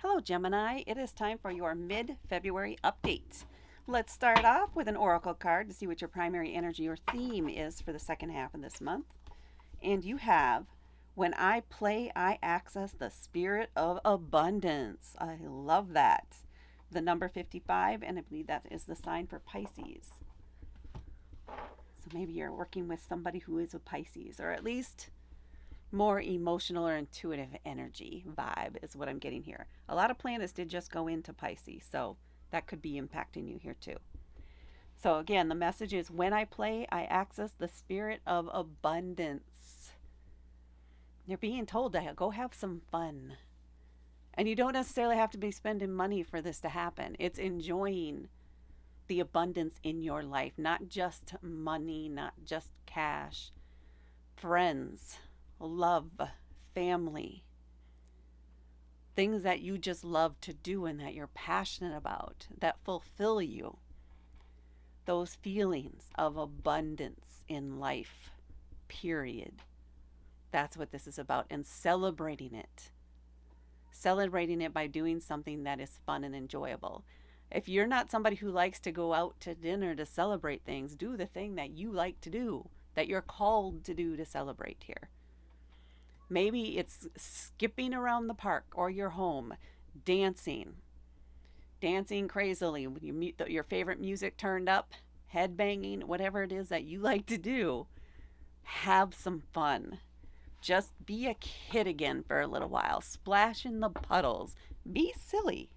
Hello, Gemini. It is time for your mid-February update. Let's start off with an oracle card to see what your primary energy or theme is for the second half of this month. And you have, when I play, I access the spirit of abundance. I love that. The number 55, and I believe that is the sign for Pisces. So maybe you're working with somebody who is a Pisces, or at least more emotional or intuitive energy vibe is what I'm getting here. A lot of planets did just go into Pisces, so that could be impacting you here too. So again, the message is when I play, I access the spirit of abundance. You're being told to go have some fun. And you don't necessarily have to be spending money for this to happen. It's enjoying the abundance in your life, not just money, not just cash, friends, love, family, things that you just love to do and that you're passionate about, that fulfill you. Those feelings of abundance in life, period. That's what this is about, and celebrating it. Celebrating it by doing something that is fun and enjoyable. If you're not somebody who likes to go out to dinner to celebrate things, do the thing that you like to do, that you're called to do to celebrate here. Maybe it's skipping around the park or your home, dancing crazily with your favorite music turned up, head banging, whatever it is that you like to do. Have some fun. Just be a kid again for a little while. Splash in the puddles. Be silly.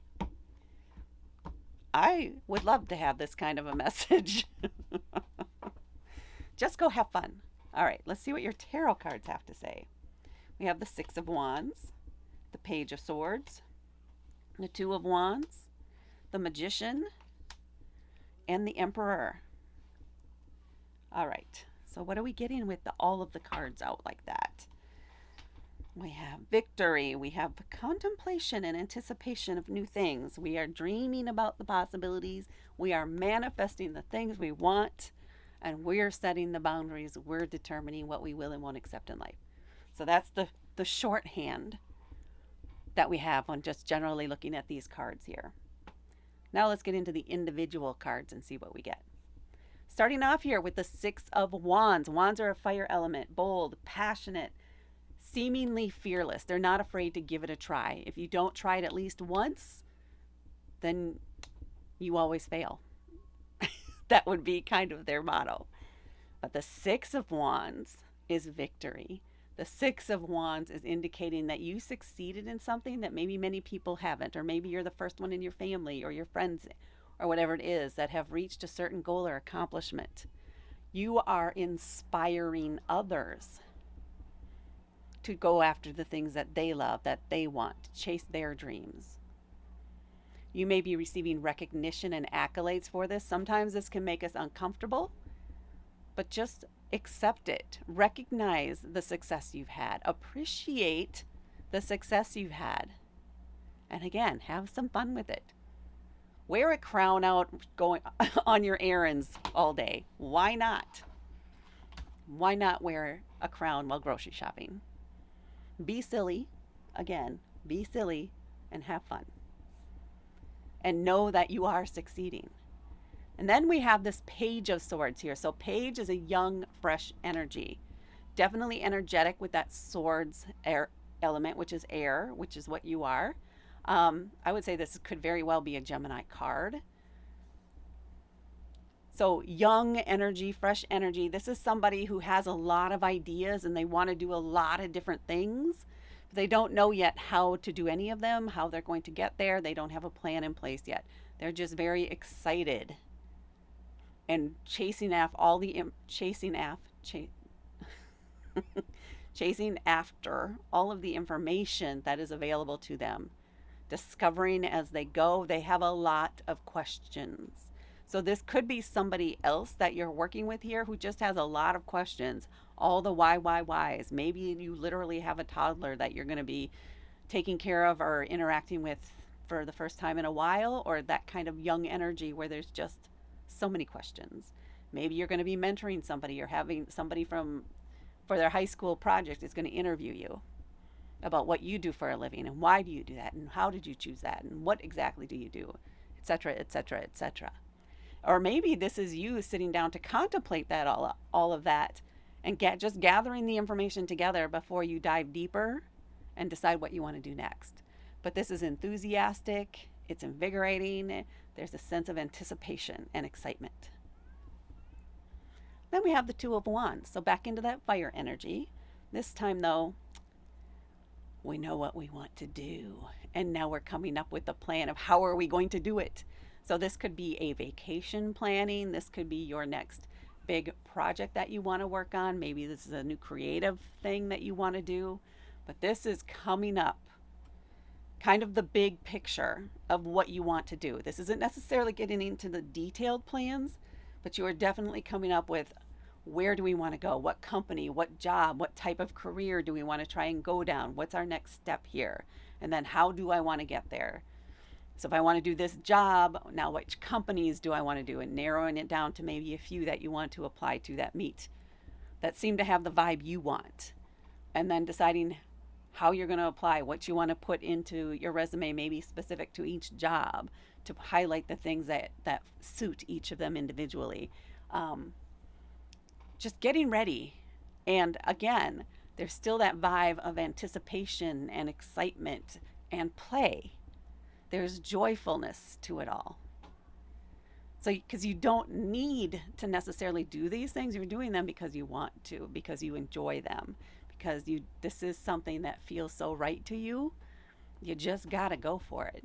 I would love to have this kind of a message. Just go have fun. All right, let's see what your tarot cards have to say. We have the Six of Wands, the Page of Swords, the Two of Wands, the Magician, and the Emperor. All right, so what are we getting with all of the cards out like that? We have victory, we have contemplation and anticipation of new things. We are dreaming about the possibilities. We are manifesting the things we want, and we're setting the boundaries. We're determining what we will and won't accept in life. So that's the shorthand that we have on just generally looking at these cards here. Now let's get into the individual cards and see what we get. Starting off here with the Six of Wands. Wands are a fire element, bold, passionate, seemingly fearless. They're not afraid to give it a try. If you don't try it at least once, then you always fail. That would be kind of their motto. But the Six of Wands is victory. The Six of Wands is indicating that you succeeded in something that maybe many people haven't, or maybe you're the first one in your family or your friends or whatever it is that have reached a certain goal or accomplishment. You are inspiring others to go after the things that they love, that they want, to chase their dreams. You may be receiving recognition and accolades for this. Sometimes this can make us uncomfortable, but just accept it. Recognize the success you've had. Appreciate the success you've had. And again, have some fun with it. Wear a crown out going on your errands all day. Why not? Why not wear a crown while grocery shopping? Be silly. Again, be silly and have fun. And know that you are succeeding. And then we have this Page of Swords here. So Page is a young, fresh energy. Definitely energetic with that swords air element, which is air, which is what you are. I would say this could very well be a Gemini card. So young energy, fresh energy. This is somebody who has a lot of ideas and they want to do a lot of different things. They don't know yet how to do any of them, how they're going to get there. They don't have a plan in place yet. They're just very excited and chasing after chasing after all of the information that is available to them. Discovering as they go, they have a lot of questions. So this could be somebody else that you're working with here who just has a lot of questions, all the whys. Maybe you literally have a toddler that you're going to be taking care of or interacting with for the first time in a while, or that kind of young energy where there's just so many questions. Maybe you're going to be mentoring somebody or having somebody for their high school project is going to interview you. about what you do for a living and why do you do that and how did you choose that and what exactly do you do, etc., etc., etc. Or maybe this is you sitting down to contemplate that all of that and just gathering the information together before you dive deeper and decide what you want to do next. But this is enthusiastic, it's invigorating, there's a sense of anticipation and excitement. Then we have the Two of Wands. So back into that fire energy. This time, though, we know what we want to do. And now we're coming up with a plan of how are we going to do it. So this could be a vacation planning. This could be your next big project that you want to work on. Maybe this is a new creative thing that you want to do. But this is coming up, kind of the big picture of what you want to do. This isn't necessarily getting into the detailed plans, but you are definitely coming up with where do we want to go? What company, what job, what type of career do we want to try and go down? What's our next step here? And then how do I want to get there? So if I want to do this job, now which companies do I want to do? And narrowing it down to maybe a few that you want to apply to that seem to have the vibe you want. And then deciding how you're going to apply, what you want to put into your resume, maybe specific to each job, to highlight the things that suit each of them individually. Just getting ready. And again, there's still that vibe of anticipation and excitement and play. There's joyfulness to it all. So, because you don't need to necessarily do these things, you're doing them because you want to, because you enjoy them, because this is something that feels so right to you. You just gotta go for it.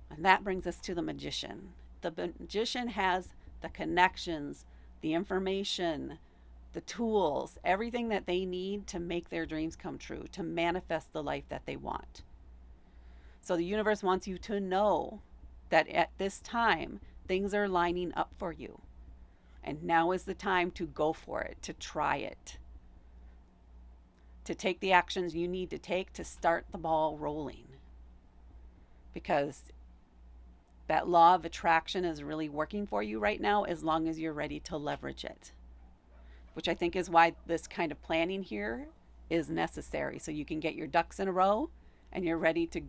And that brings us to the Magician. The Magician has the connections, the information, the tools, everything that they need to make their dreams come true, to manifest the life that they want. So the universe wants you to know that at this time, things are lining up for you. And now is the time to go for it, to try it, to take the actions you need to take to start the ball rolling. Because that law of attraction is really working for you right now as long as you're ready to leverage it. Which I think is why this kind of planning here is necessary. So you can get your ducks in a row and you're ready to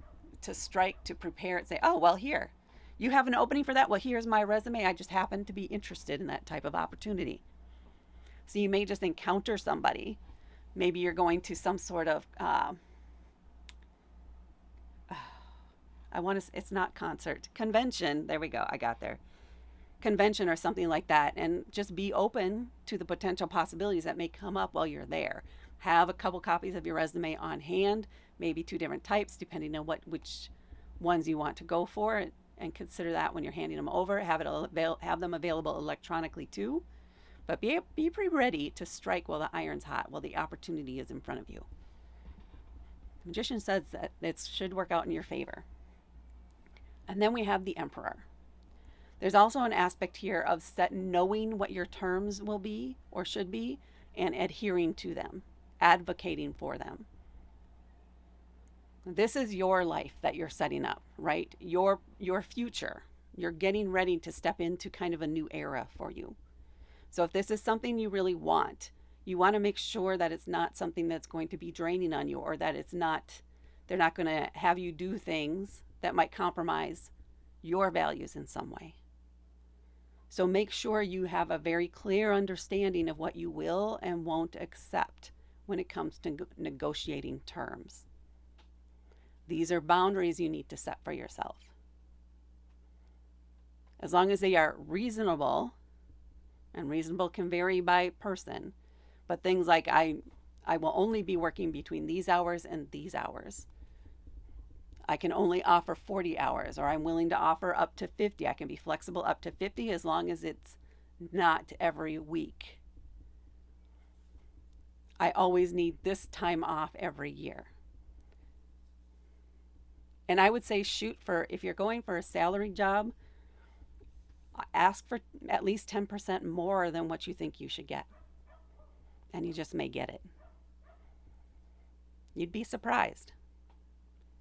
strike, to prepare it, say, oh, well, here, you have an opening for that? Well, here's my resume. I just happen to be interested in that type of opportunity. So you may just encounter somebody. Maybe you're going to some sort of, it's not concert, convention. There we go. I got there. Convention or something like that. And just be open to the potential possibilities that may come up while you're there. Have a couple copies of your resume on hand, maybe 2 different types, depending on which ones you want to go for, and consider that when you're handing them over. Have them available electronically too, but be pretty ready to strike while the iron's hot, while the opportunity is in front of you. The Magician says that it should work out in your favor. And then we have the Emperor. There's also an aspect here of knowing what your terms will be or should be and adhering to them, advocating for them. This is your life that you're setting up, right? Your future. You're getting ready to step into kind of a new era for you. So if this is something you really want, you want to make sure that it's not something that's going to be draining on you, or that they're not going to have you do things that might compromise your values in some way. So make sure you have a very clear understanding of what you will and won't accept when it comes to negotiating terms. These are boundaries you need to set for yourself. As long as they are reasonable, and reasonable can vary by person, but things like I will only be working between these hours and these hours. I can only offer 40 hours, or I'm willing to offer up to 50. I can be flexible up to 50 as long as it's not every week. I always need this time off every year. And I would say if you're going for a salary job, ask for at least 10% more than what you think you should get. And you just may get it. You'd be surprised.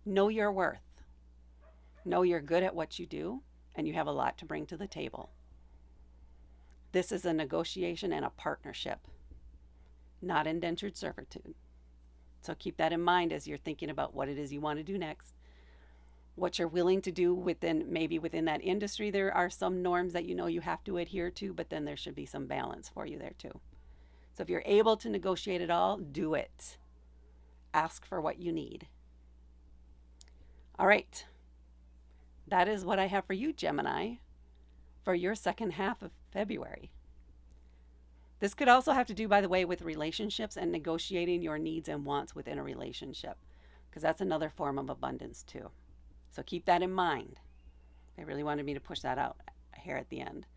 Know your worth. Know you're good at what you do, and you have a lot to bring to the table. This is a negotiation and a partnership, not indentured servitude. So keep that in mind as you're thinking about what it is you want to do next, what you're willing to do maybe within that industry. There are some norms that you have to adhere to, but then there should be some balance for you there too. So if you're able to negotiate it all, do it. Ask for what you need. All right. That is what I have for you, Gemini, for your second half of February. This could also have to do, by the way, with relationships and negotiating your needs and wants within a relationship, because that's another form of abundance too. So keep that in mind. They really wanted me to push that out here at the end.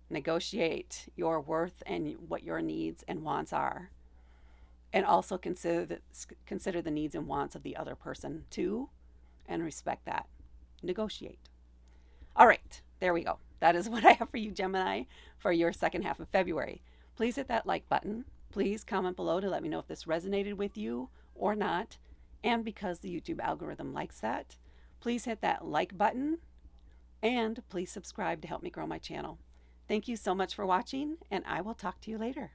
Negotiate your worth and what your needs and wants are. And also consider the needs and wants of the other person too, and respect that. Negotiate. All right, there we go. That is what I have for you, Gemini, for your second half of February. Please hit that like button. Please comment below to let me know if this resonated with you or not. And because the YouTube algorithm likes that, please hit that like button and please subscribe to help me grow my channel. Thank you so much for watching, and I will talk to you later.